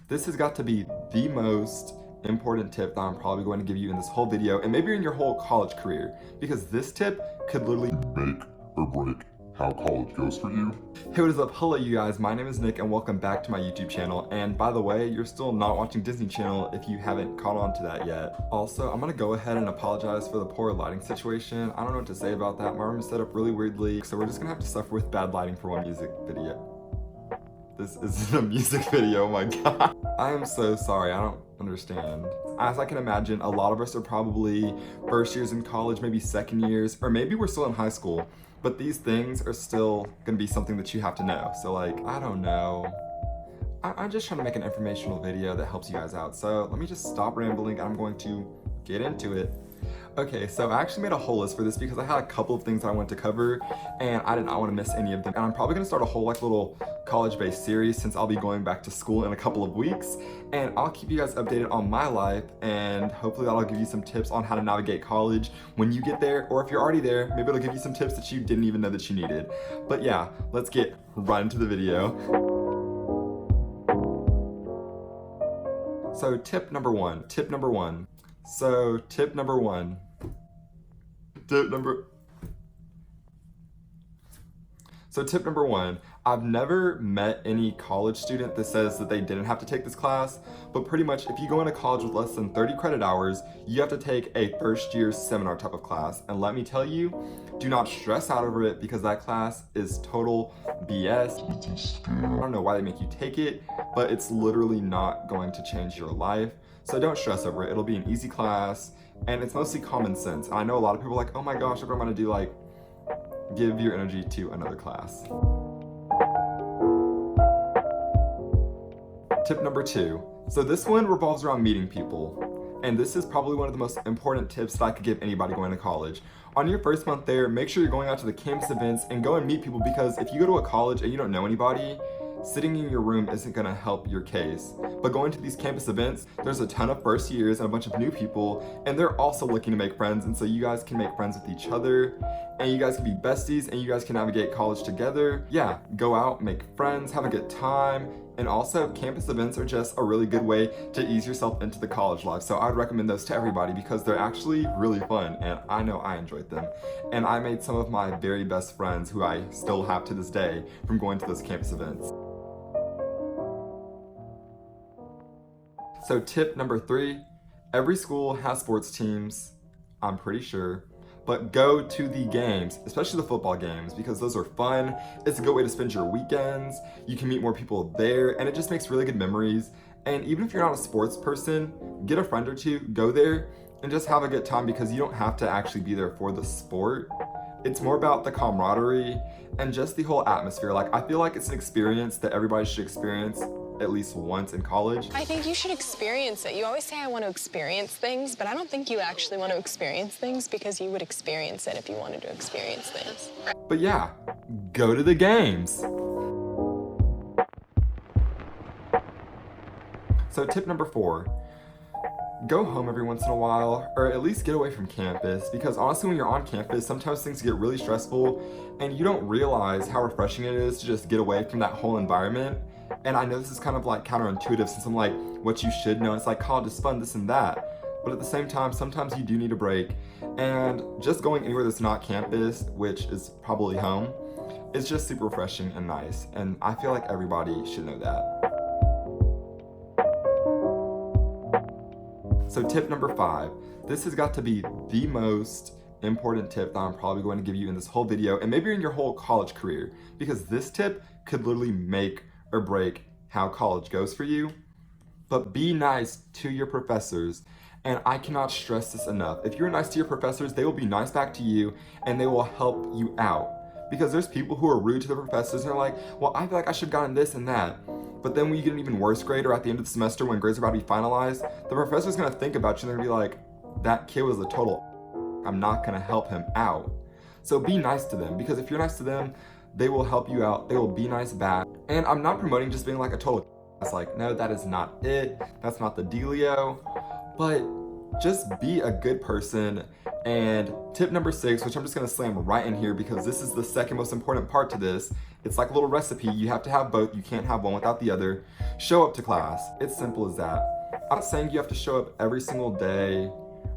This has got to be the most important tip that I'm probably going to give you in this whole video, and maybe in your whole college career, because this tip could literally make or break how college goes for you. Hey, what is up? Hello you guys, my name is Nick and welcome back to my YouTube channel. And by the way, you're still not watching Disney Channel if you haven't caught on to that yet. Also, I'm gonna go ahead and apologize for the poor lighting situation. I don't know what to say about that. My room is set up really weirdly, so we're just gonna have to suffer with bad lighting for one music video. This isn't a music video, oh my god. I am so sorry, I don't understand. As I can imagine, a lot of us are probably first years in college, maybe second years, or maybe we're still in high school. But these things are still gonna be something that you have to know. So like, I don't know. I'm just trying to make an informational video that helps you guys out. So let me just stop rambling and I'm going to get into it. Okay, so I actually made a whole list for this because I had a couple of things that I wanted to cover and I did not want to miss any of them. And I'm probably gonna start a whole like little college-based series since I'll be going back to school in a couple of weeks. And I'll keep you guys updated on my life and hopefully that'll give you some tips on how to navigate college when you get there, or if you're already there, maybe it'll give you some tips that you didn't even know that you needed. But yeah, let's get right into the video. So tip number one. Tip number one, I've never met any college student that says that they didn't have to take this class, but pretty much if you go into college with less than 30 credit hours, you have to take a first year seminar type of class. And let me tell you, do not stress out over it because that class is total BS. I don't know why they make you take it, but it's literally not going to change your life. So don't stress over it. It'll be an easy class and it's mostly common sense. I know a lot of people are like, oh my gosh, look what I'm gonna do, like, give your energy to another class. Tip number two. So this one revolves around meeting people. And this is probably one of the most important tips that I could give anybody going to college. On your first month there, make sure you're going out to the campus events and go and meet people, because if you go to a college and you don't know anybody, sitting in your room isn't gonna help your case. But going to these campus events, there's a ton of first years and a bunch of new people, and they're also looking to make friends, and so you guys can make friends with each other, and you guys can be besties, and you guys can navigate college together. Yeah, go out, make friends, have a good time, and also campus events are just a really good way to ease yourself into the college life. So I'd recommend those to everybody because they're actually really fun, and I know I enjoyed them. And I made some of my very best friends who I still have to this day from going to those campus events. So tip number three, every school has sports teams, I'm pretty sure, but go to the games, especially the football games, because those are fun. It's a good way to spend your weekends. You can meet more people there, and it just makes really good memories. And even if you're not a sports person, get a friend or two, go there, and just have a good time, because you don't have to actually be there for the sport. It's more about the camaraderie and just the whole atmosphere. Like, I feel like it's an experience that everybody should experience at least once in college. I think you should experience it. You always say I want to experience things, but I don't think you actually want to experience things, because you would experience it if you wanted to experience things. But yeah, go to the games. So tip number four, go home every once in a while, or at least get away from campus, because honestly when you're on campus, sometimes things get really stressful and you don't realize how refreshing it is to just get away from that whole environment. And I know this is kind of like counterintuitive since I'm like, what you should know, it's like college is fun, this and that. But at the same time, sometimes you do need a break. And just going anywhere that's not campus, which is probably home, is just super refreshing and nice. And I feel like everybody should know that. So tip number five, this has got to be the most important tip that I'm probably going to give you in this whole video, and maybe in your whole college career, because this tip could literally make or break how college goes for you. But be nice to your professors, and I cannot stress this enough. If you're nice to your professors, they will be nice back to you and they will help you out. Because there's people who are rude to the professors and they're like, well, I feel like I should have gotten this and that. But then when you get an even worse grade, or at the end of the semester when grades are about to be finalized, the professor's gonna think about you and they're gonna be like, that kid was a total, I'm not gonna help him out. So be nice to them, because if you're nice to them, they will help you out, they will be nice back. And I'm not promoting just being like a total, it's like, no, that is not it, that's not the dealio. But just be a good person And tip number 6, which I'm just gonna slam right in here because this is the second most important part to this. It's like a little recipe. You have to have both. You can't have one without the other. Show up to class. It's simple as that. I'm not saying you have to show up every single day,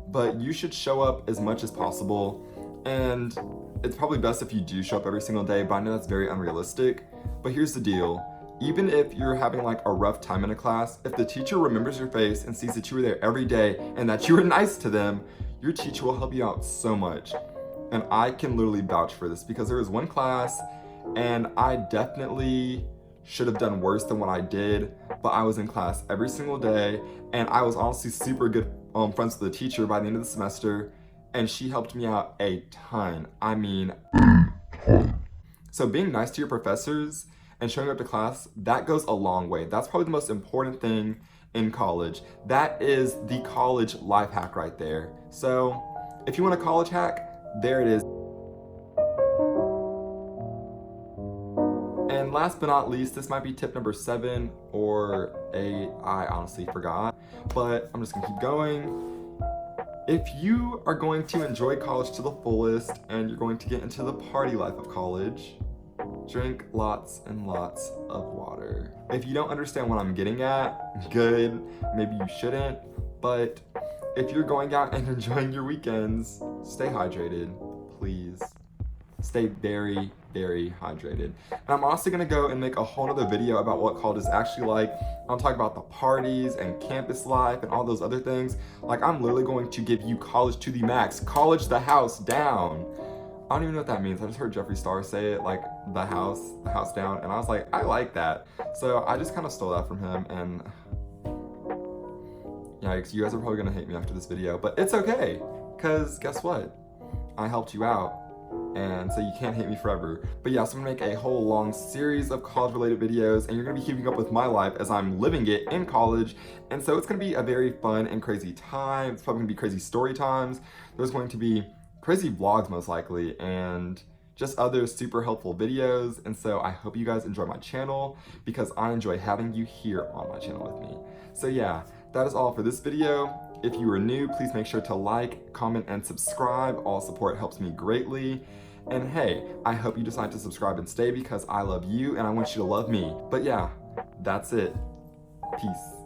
but you should show up as much as possible. And it's probably best if you do show up every single day, but I know that's very unrealistic. But here's the deal. Even if you're having like a rough time in a class, if the teacher remembers your face and sees that you were there every day and that you were nice to them, your teacher will help you out so much. And I can literally vouch for this because there was one class and I definitely should have done worse than what I did, but I was in class every single day and I was honestly super good friends with the teacher by the end of the semester, and she helped me out a ton. I mean, so being nice to your professors and showing up to class, that goes a long way. That's probably the most important thing in college. That is the college life hack right there. So if you want a college hack, there it is. And last but not least, this might be tip number 7 or 8, I honestly forgot, but I'm just gonna keep going. If you are going to enjoy college to the fullest and you're going to get into the party life of college, drink lots and lots of water. If you don't understand what I'm getting at, good, maybe you shouldn't, but if you're going out and enjoying your weekends, stay hydrated, please. Stay very, very hydrated. And I'm also gonna go and make a whole other video about what college is actually like. I'll talk about the parties and campus life and all those other things. Like, I'm literally going to give you college to the max, college the house down. I don't even know what that means. I just heard Jeffree Star say it, like the house down, and I was like, I like that. So I just kind of stole that from him, and yikes, you guys are probably gonna hate me after this video, but it's okay, because guess what? I helped you out, and so you can't hate me forever. But yeah, so I'm gonna make a whole long series of college related videos, and you're gonna be keeping up with my life as I'm living it in college, and so it's gonna be a very fun and crazy time. It's probably gonna be crazy story times. There's going to be crazy vlogs most likely, and just other super helpful videos. And so I hope you guys enjoy my channel because I enjoy having you here on my channel with me. So yeah, that is all for this video. If you are new, please make sure to like, comment, and subscribe. All support helps me greatly. And hey, I hope you decide to subscribe and stay because I love you and I want you to love me. But yeah, that's it. Peace.